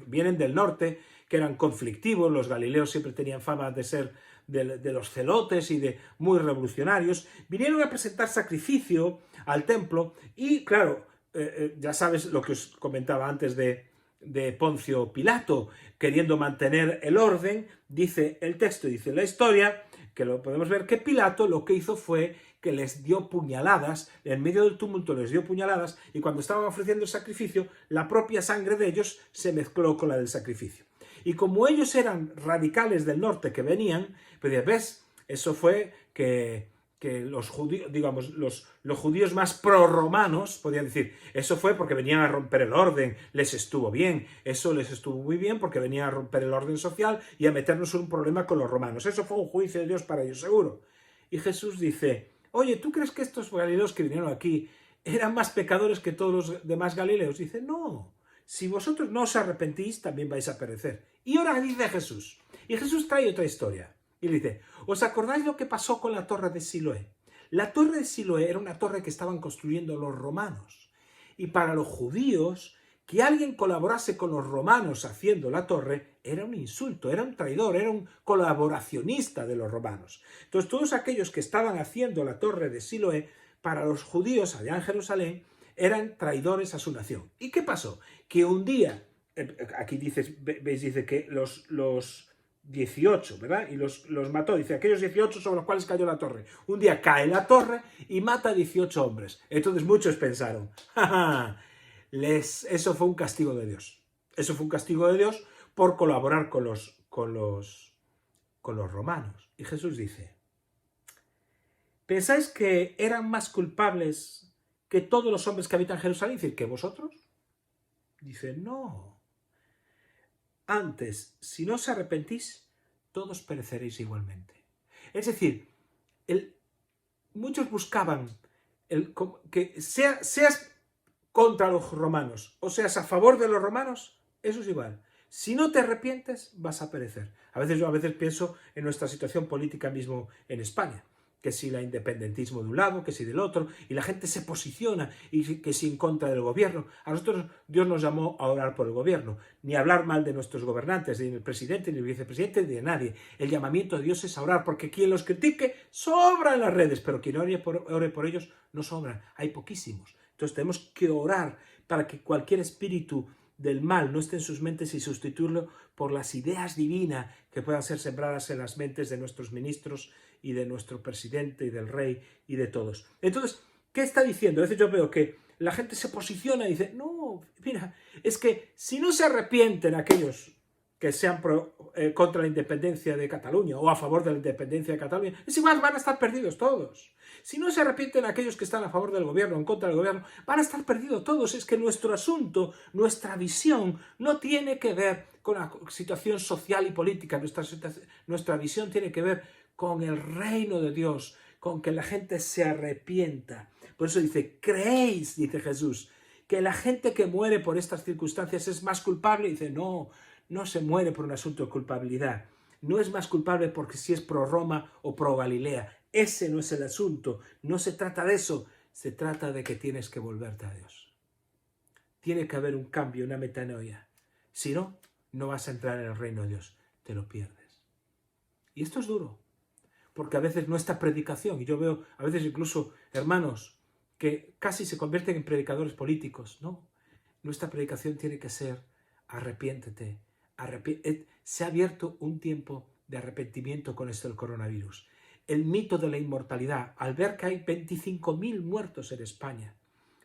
vienen del norte, que eran conflictivos. Los galileos siempre tenían fama de ser de los celotes y de muy revolucionarios. Vinieron a presentar sacrificio al templo y, claro, ya sabes lo que os comentaba antes de Poncio Pilato, queriendo mantener el orden, dice el texto, dice la historia, que lo podemos ver, que Pilato lo que hizo fue que les dio puñaladas, en medio del tumulto les dio puñaladas, y cuando estaban ofreciendo el sacrificio, la propia sangre de ellos se mezcló con la del sacrificio. Y como ellos eran radicales del norte que venían, pues ¿ves? Eso fue que los judíos, digamos, los judíos más prorromanos, podían decir, eso fue porque venían a romper el orden, les estuvo bien, eso les estuvo muy bien porque venían a romper el orden social y a meternos en un problema con los romanos. Eso fue un juicio de Dios para ellos, seguro. Y Jesús dice, oye, ¿tú crees que estos galileos que vinieron aquí eran más pecadores que todos los demás galileos? Dice, no, si vosotros no os arrepentís, también vais a perecer. Y ahora dice Jesús, y Jesús trae otra historia. Y le dice, ¿os acordáis lo que pasó con la torre de Siloé? La torre de Siloé era una torre que estaban construyendo los romanos. Y para los judíos, que alguien colaborase con los romanos haciendo la torre era un insulto, era un traidor, era un colaboracionista de los romanos. Entonces todos aquellos que estaban haciendo la torre de Siloé, para los judíos allá en Jerusalén, eran traidores a su nación. ¿Y qué pasó? Que un día, aquí veis, dice que los 18, ¿verdad? Y los mató, dice, aquellos 18 sobre los cuales cayó la torre. Un día cae la torre y mata a 18 hombres. Entonces muchos pensaron, ¡ja, ja! Eso fue un castigo de Dios. Eso fue un castigo de Dios por colaborar con los romanos. Y Jesús dice, ¿pensáis que eran más culpables que todos los hombres que habitan Jerusalén? Dice, ¿que vosotros? Dice, no. Antes, si no os arrepentís, todos pereceréis igualmente. Es decir, muchos buscaban que seas contra los romanos o seas a favor de los romanos, eso es igual. Si no te arrepientes, vas a perecer. Yo a veces pienso en nuestra situación política mismo en España, que si el independentismo de un lado, que si del otro, y la gente se posiciona, y que si en contra del gobierno. A nosotros Dios nos llamó a orar por el gobierno, ni a hablar mal de nuestros gobernantes, ni del presidente, ni del vicepresidente, ni de nadie. El llamamiento de Dios es a orar, porque quien los critique sobra en las redes, pero quien ore por ellos no sobra, hay poquísimos. Entonces tenemos que orar para que cualquier espíritu del mal no esté en sus mentes y sustituirlo por las ideas divinas que puedan ser sembradas en las mentes de nuestros ministros y de nuestro presidente y del rey y de todos. Entonces, ¿qué está diciendo? A veces yo veo que la gente se posiciona y dice, no, mira, es que si no se arrepienten aquellos que sean contra la independencia de Cataluña o a favor de la independencia de Cataluña, es igual, van a estar perdidos todos. Si no se arrepienten aquellos que están a favor del gobierno o en contra del gobierno, van a estar perdidos todos. Es que nuestro asunto, nuestra visión, no tiene que ver con la situación social y política. Nuestra visión tiene que ver con el reino de Dios, con que la gente se arrepienta. Por eso dice, ¿creéis, dice Jesús, que la gente que muere por estas circunstancias es más culpable? Y dice, no, no se muere por un asunto de culpabilidad. No es más culpable porque si es pro Roma o pro Galilea. Ese no es el asunto. No se trata de eso. Se trata de que tienes que volverte a Dios. Tiene que haber un cambio, una metanoia. Si no, no vas a entrar en el reino de Dios. Te lo pierdes. Y esto es duro. Porque a veces nuestra predicación, y yo veo a veces incluso hermanos que casi se convierten en predicadores políticos. No. Nuestra predicación tiene que ser arrepiéntete. Se ha abierto un tiempo de arrepentimiento con esto del coronavirus. El mito de la inmortalidad, al ver que hay 25.000 muertos en España,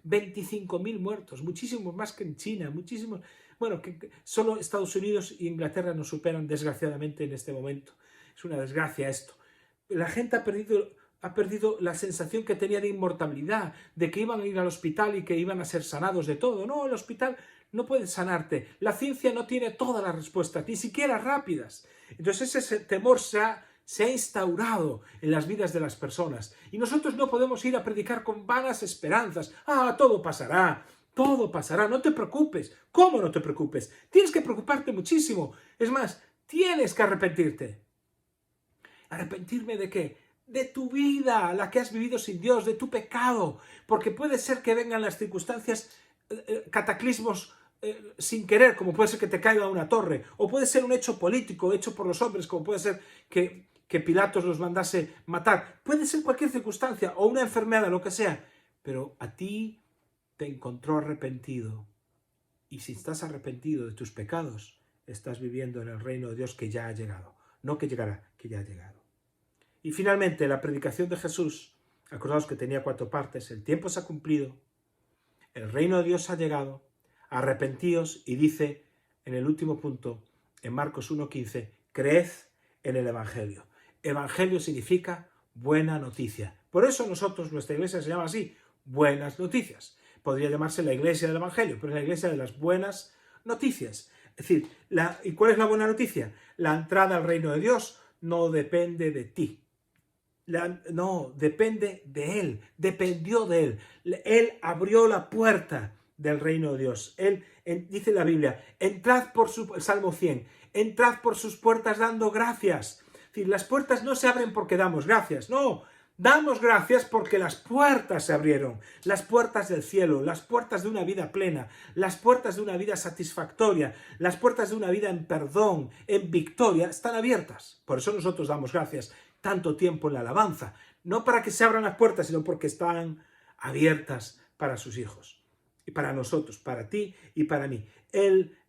25.000 muertos, muchísimos más que en China, muchísimos, bueno, que solo Estados Unidos e Inglaterra nos superan desgraciadamente en este momento. Es una desgracia esto. La gente ha perdido la sensación que tenía de inmortalidad, de que iban a ir al hospital y que iban a ser sanados de todo. No, el hospital no puede sanarte. La ciencia no tiene todas las respuestas, ni siquiera rápidas. Entonces ese temor se ha instaurado en las vidas de las personas. Y nosotros no podemos ir a predicar con vanas esperanzas. Todo pasará, no te preocupes. ¿Cómo no te preocupes? Tienes que preocuparte muchísimo. Es más, tienes que arrepentirte. ¿Arrepentirme de qué? De tu vida, la que has vivido sin Dios, de tu pecado. Porque puede ser que vengan las circunstancias, cataclismos sin querer, como puede ser que te caiga una torre, o puede ser un hecho político hecho por los hombres, como puede ser que Pilatos los mandase matar. Puede ser cualquier circunstancia, o una enfermedad, lo que sea. Pero a ti te encontró arrepentido. Y si estás arrepentido de tus pecados, estás viviendo en el reino de Dios que ya ha llegado. No que llegará, que ya ha llegado. Y finalmente, la predicación de Jesús, acordaos que tenía 4 partes, el tiempo se ha cumplido, el reino de Dios ha llegado, arrepentíos, y dice en el último punto, en Marcos 1:15, creed en el Evangelio. Evangelio significa buena noticia. Por eso nuestra iglesia se llama así, buenas noticias. Podría llamarse la iglesia del Evangelio, pero es la iglesia de las buenas noticias. Es decir, ¿y cuál es la buena noticia? La entrada al reino de Dios no depende de ti. No, depende de Él, dependió de Él. Él abrió la puerta del reino de Dios. Dice la Biblia, entrad por el Salmo 100, entrad por sus puertas dando gracias. Es decir, las puertas no se abren porque damos gracias, no. Damos gracias porque las puertas se abrieron, las puertas del cielo, las puertas de una vida plena, las puertas de una vida satisfactoria, las puertas de una vida en perdón, en victoria, están abiertas. Por eso nosotros damos gracias tanto tiempo en la alabanza, no para que se abran las puertas, sino porque están abiertas para sus hijos. y para nosotros, para ti y para mí.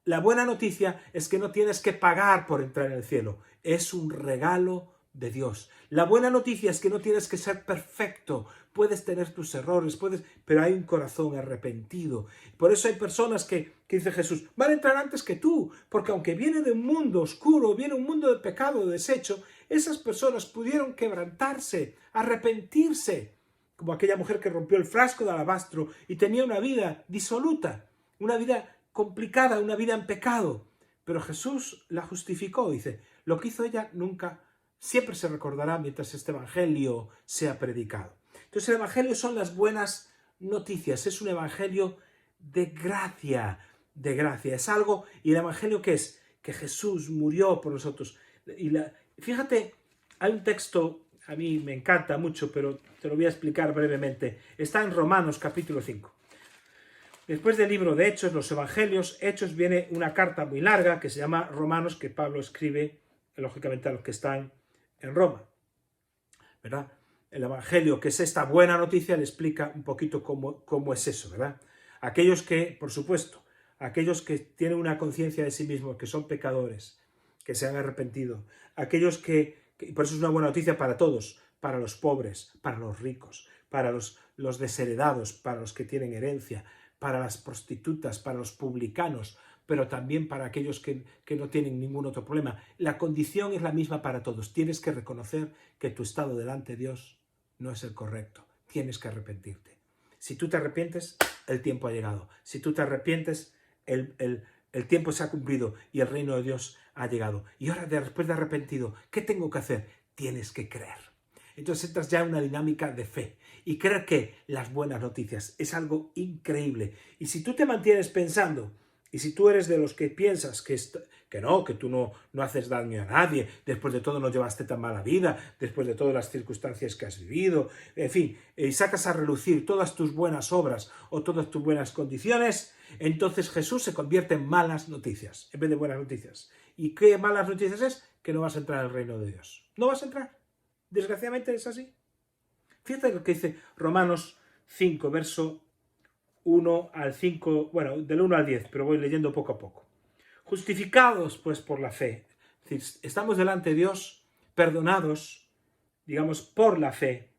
La buena noticia es que no tienes que pagar por entrar en el cielo. Es un regalo de Dios. La buena noticia es que no tienes que ser perfecto. Puedes tener tus errores, pero hay un corazón arrepentido. Por eso hay personas que dice Jesús, van a entrar antes que tú, porque aunque viene de un mundo oscuro, viene un mundo de pecado, de desecho, esas personas pudieron quebrantarse, arrepentirse, como aquella mujer que rompió el frasco de alabastro y tenía una vida disoluta, una vida complicada, una vida en pecado. Pero Jesús la justificó, dice, lo que hizo ella siempre se recordará mientras este evangelio sea predicado. Entonces el evangelio son las buenas noticias, es un evangelio de gracia, es algo, y el evangelio ¿qué es? Que Jesús murió por nosotros. Fíjate, hay un texto, a mí me encanta mucho, pero te lo voy a explicar brevemente. Está en Romanos capítulo 5. Después del libro de Hechos, los Evangelios, Hechos, viene una carta muy larga que se llama Romanos, que Pablo escribe, lógicamente, a los que están en Roma, ¿verdad? El Evangelio, que es esta buena noticia, le explica un poquito cómo es eso, ¿verdad? Aquellos que, por supuesto, aquellos que tienen una conciencia de sí mismos, que son pecadores, que se han arrepentido, aquellos que por eso es una buena noticia para todos, para los pobres, para los ricos, para los desheredados, para los que tienen herencia, para las prostitutas, para los publicanos, pero también para aquellos que no tienen ningún otro problema. La condición es la misma para todos. Tienes que reconocer que tu estado delante de Dios no es el correcto. Tienes que arrepentirte. Si tú te arrepientes, el tiempo ha llegado. Si tú te arrepientes, el tiempo se ha cumplido y el reino de Dios ha llegado. Y ahora, después de arrepentido, ¿qué tengo que hacer? Tienes que creer. Entonces entras ya en una dinámica de fe y creer que las buenas noticias es algo increíble. Y si tú te mantienes pensando, y si tú eres de los que piensas que tú no haces daño a nadie, después de todo no llevaste tan mala vida, después de todas las circunstancias que has vivido, en fin, y sacas a relucir todas tus buenas obras o todas tus buenas condiciones, entonces Jesús se convierte en malas noticias, en vez de buenas noticias. ¿Y qué malas noticias es? Que no vas a entrar al reino de Dios. No vas a entrar. Desgraciadamente es así. Fíjate lo que dice Romanos 5, verso 1 al 5, bueno, del 1 al 10, pero voy leyendo poco a poco. Justificados, pues, por la fe. Es decir, estamos delante de Dios, perdonados, digamos, por la fe.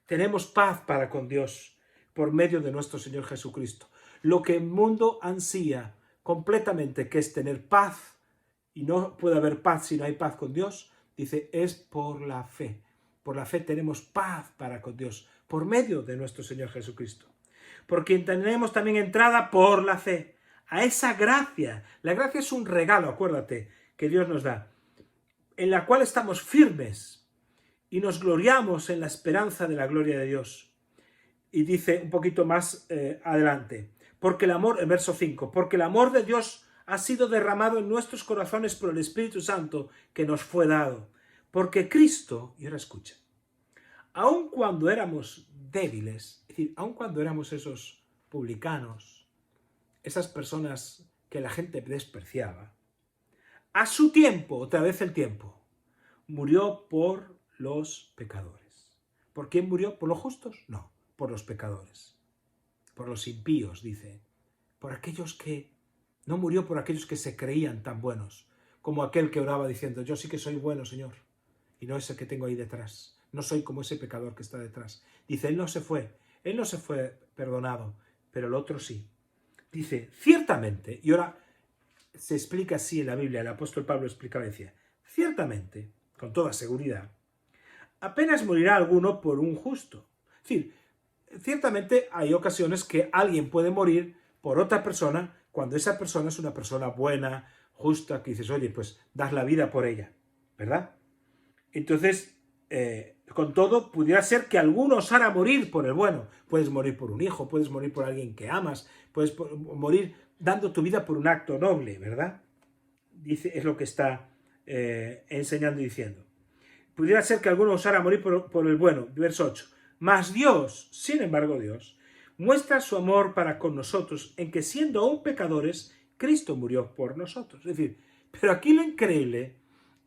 Tenemos paz para con Dios por medio de nuestro Señor Jesucristo. Lo que el mundo ansía completamente, que es tener paz, y no puede haber paz si no hay paz con Dios, dice, es por la fe. Por la fe tenemos paz para con Dios, por medio de nuestro Señor Jesucristo. Por quien tenemos también entrada por la fe a esa gracia. La gracia es un regalo, acuérdate, que Dios nos da, en la cual estamos firmes y nos gloriamos en la esperanza de la gloria de Dios. Y dice un poquito más adelante, porque el amor, en verso 5, porque el amor de Dios ha sido derramado en nuestros corazones por el Espíritu Santo que nos fue dado. Porque Cristo, y ahora escucha, aun cuando éramos débiles, es decir, aun cuando éramos esos publicanos, esas personas que la gente despreciaba, a su tiempo, otra vez el tiempo, murió por los pecadores. ¿Por quién murió? ¿Por los justos? No, por los pecadores. Por los impíos, dice. Por aquellos que... No murió por aquellos que se creían tan buenos, como aquel que oraba diciendo, yo sí que soy bueno, Señor, y no ese que tengo ahí detrás. No soy como ese pecador que está detrás. Dice, él no se fue perdonado, pero el otro sí. Dice, ciertamente, y ahora se explica así en la Biblia, el apóstol Pablo explicaba, decía, ciertamente, con toda seguridad, apenas morirá alguno por un justo. Es decir, ciertamente hay ocasiones que alguien puede morir por otra persona cuando esa persona es una persona buena, justa, que dices, oye, pues das la vida por ella, ¿verdad? Entonces, con todo, pudiera ser que alguno osara morir por el bueno. Puedes morir por un hijo, puedes morir por alguien que amas, puedes morir dando tu vida por un acto noble, ¿verdad? Dice, es lo que está enseñando y diciendo. Pudiera ser que alguno osara morir por el bueno, verso 8. Mas Dios, sin embargo Dios, muestra su amor para con nosotros en que siendo aún pecadores, Cristo murió por nosotros. Es decir, pero aquí lo increíble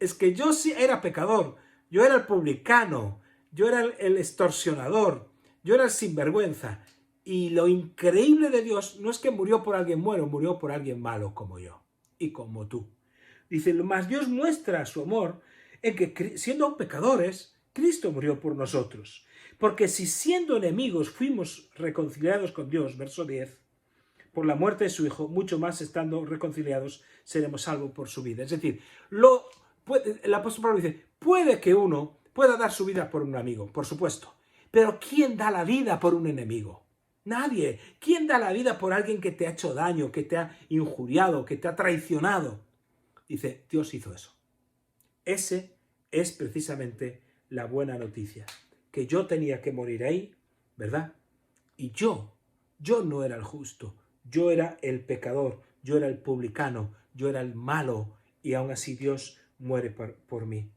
es que yo sí era pecador, yo era el publicano, yo era el extorsionador, yo era el sinvergüenza, Y lo increíble de Dios no es que murió por alguien bueno, murió por alguien malo como yo y como tú. Dice, más Dios muestra su amor en que siendo pecadores, Cristo murió por nosotros. Porque si siendo enemigos fuimos reconciliados con Dios, verso 10, por la muerte de su Hijo, mucho más estando reconciliados seremos salvos por su vida. Es decir, el apóstol Pablo dice, puede que uno pueda dar su vida por un amigo, por supuesto, pero ¿quién da la vida por un enemigo? Nadie. ¿Quién da la vida por alguien que te ha hecho daño, que te ha injuriado, que te ha traicionado? Dice, Dios hizo eso. Ese es precisamente la buena noticia, que yo tenía que morir ahí, ¿verdad? Y yo no era el justo, yo era el pecador, yo era el publicano, yo era el malo, y aún así Dios muere por mí.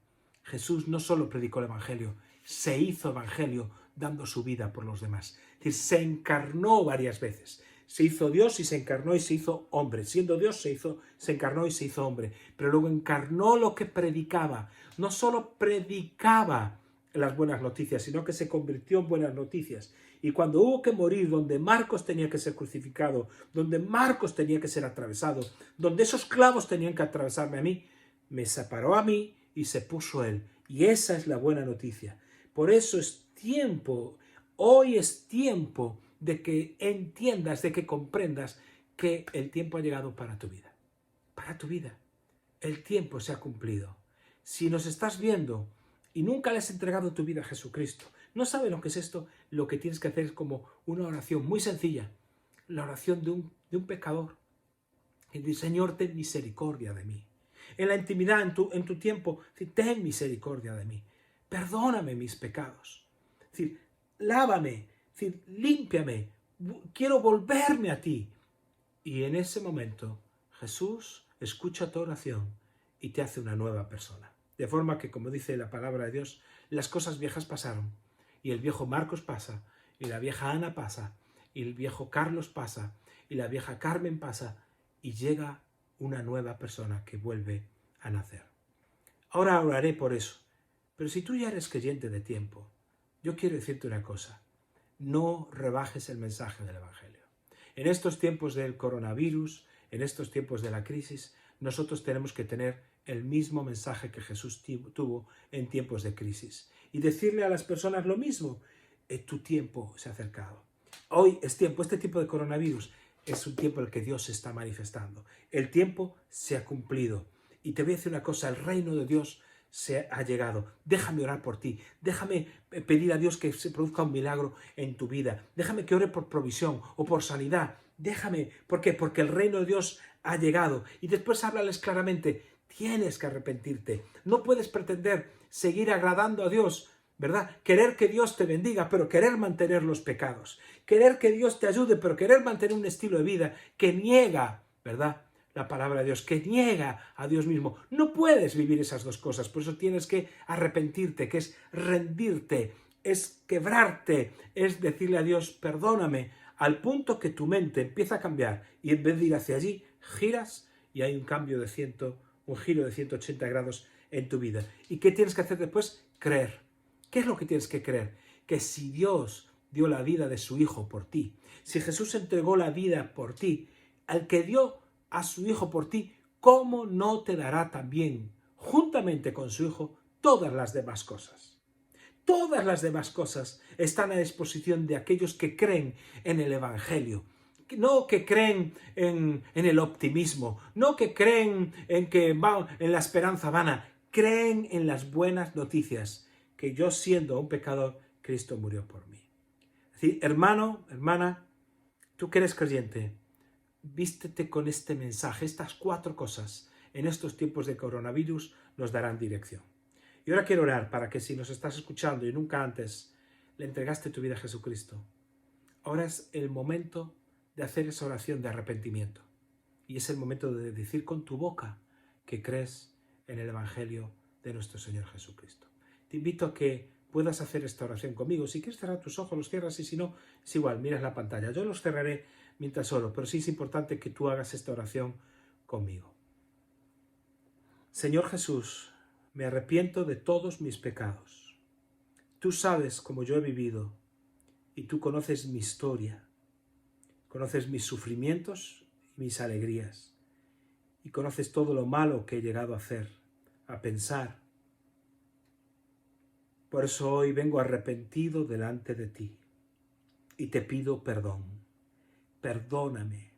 Jesús no solo predicó el Evangelio, se hizo Evangelio dando su vida por los demás. Es decir, se encarnó varias veces. Se hizo Dios y se encarnó y se hizo hombre. Siendo Dios se encarnó y se hizo hombre. Pero luego encarnó lo que predicaba. No solo predicaba las buenas noticias, sino que se convirtió en buenas noticias. Y cuando hubo que morir, donde Marcos tenía que ser crucificado, donde Marcos tenía que ser atravesado, donde esos clavos tenían que atravesarme a mí, me separó a mí y se puso él. Y esa es la buena noticia. Por eso es tiempo, hoy es tiempo de que entiendas, de que comprendas que el tiempo ha llegado para tu vida. Para tu vida. El tiempo se ha cumplido. Si nos estás viendo y nunca le has entregado tu vida a Jesucristo, no sabes lo que es esto, lo que tienes que hacer es como una oración muy sencilla. La oración de un pecador. Y dice, Señor, ten misericordia de mí. En la intimidad, en tu tiempo, ten misericordia de mí. Perdóname mis pecados. Es decir, lávame, es decir, límpiame. Quiero volverme a ti. Y en ese momento, Jesús escucha tu oración y te hace una nueva persona. De forma que, como dice la palabra de Dios, las cosas viejas pasaron. Y el viejo Marcos pasa, y la vieja Ana pasa, y el viejo Carlos pasa, y la vieja Carmen pasa, y llega una nueva persona que vuelve a nacer. Ahora oraré por eso. Pero si tú ya eres creyente de tiempo, yo quiero decirte una cosa. No rebajes el mensaje del Evangelio. En estos tiempos del coronavirus, en estos tiempos de la crisis, nosotros tenemos que tener el mismo mensaje que Jesús tuvo en tiempos de crisis. Y decirle a las personas lo mismo. Tu tiempo se ha acercado. Hoy es tiempo, este tipo de coronavirus es un tiempo en el que Dios se está manifestando. El tiempo se ha cumplido. Y te voy a decir una cosa, el reino de Dios se ha llegado. Déjame orar por ti. Déjame pedir a Dios que se produzca un milagro en tu vida. Déjame que ore por provisión o por sanidad. Déjame. ¿Por qué? Porque el reino de Dios ha llegado. Y después háblales claramente. Tienes que arrepentirte. No puedes pretender seguir agradando a Dios, ¿verdad? Querer que Dios te bendiga, pero querer mantener los pecados. Querer que Dios te ayude, pero querer mantener un estilo de vida que niega, ¿verdad?, la palabra de Dios, que niega a Dios mismo. No puedes vivir esas dos cosas, por eso tienes que arrepentirte, que es rendirte, es quebrarte, es decirle a Dios, perdóname, al punto que tu mente empieza a cambiar y en vez de ir hacia allí, giras y hay un cambio de un giro de 180 grados en tu vida. ¿Y qué tienes que hacer después? Creer. ¿Qué es lo que tienes que creer? Que si Dios dio la vida de su Hijo por ti, si Jesús entregó la vida por ti, al que dio a su Hijo por ti, ¿cómo no te dará también, juntamente con su Hijo, todas las demás cosas? Todas las demás cosas están a disposición de aquellos que creen en el Evangelio. No que creen en el optimismo, no que creen en la esperanza vana, creen en las buenas noticias, que yo siendo un pecador, Cristo murió por mí. Es decir, hermano, hermana, tú que eres creyente, vístete con este mensaje. Estas 4 cosas en estos tiempos de coronavirus nos darán dirección. Y ahora quiero orar para que si nos estás escuchando y nunca antes le entregaste tu vida a Jesucristo, ahora es el momento de hacer esa oración de arrepentimiento. Y es el momento de decir con tu boca que crees en el Evangelio de nuestro Señor Jesucristo. Te invito a que puedas hacer esta oración conmigo. Si quieres cerrar tus ojos, los cierras, y si no, es igual, miras la pantalla. Yo los cerraré mientras oro, pero sí es importante que tú hagas esta oración conmigo. Señor Jesús, me arrepiento de todos mis pecados. Tú sabes cómo yo he vivido y tú conoces mi historia. Conoces mis sufrimientos y mis alegrías. Y conoces todo lo malo que he llegado a hacer, a pensar. Por eso hoy vengo arrepentido delante de ti y te pido perdón. Perdóname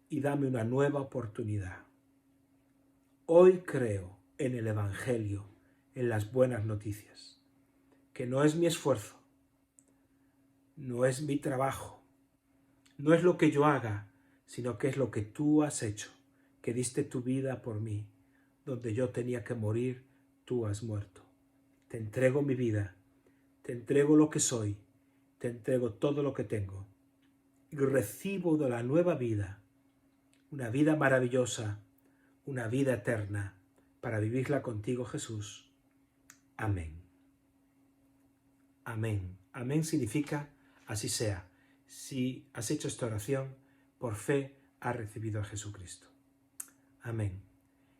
y dame una nueva oportunidad. Hoy creo en el Evangelio, en las buenas noticias, que no es mi esfuerzo, no es mi trabajo, no es lo que yo haga, sino que es lo que tú has hecho, que diste tu vida por mí, donde yo tenía que morir, tú has muerto. Te entrego mi vida, te entrego lo que soy, te entrego todo lo que tengo y recibo de la nueva vida, una vida maravillosa, una vida eterna, para vivirla contigo, Jesús. Amén. Amén. Amén significa así sea. Si has hecho esta oración, por fe has recibido a Jesucristo. Amén.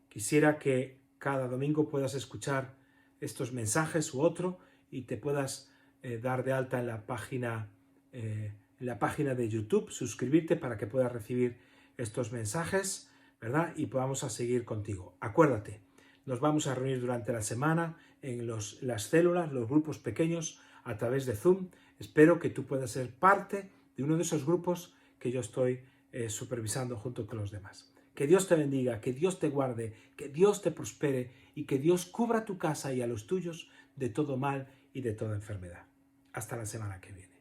Quisiera que cada domingo puedas escuchar estos mensajes u otro y te puedas dar de alta en la página de YouTube, suscribirte para que puedas recibir estos mensajes, ¿verdad? Y podamos a seguir contigo. Acuérdate, nos vamos a reunir durante la semana en las células, los grupos pequeños, a través de Zoom. Espero que tú puedas ser parte de uno de esos grupos que yo estoy supervisando junto con los demás. Que Dios te bendiga, que Dios te guarde, que Dios te prospere y que Dios cubra tu casa y a los tuyos de todo mal y de toda enfermedad. Hasta la semana que viene.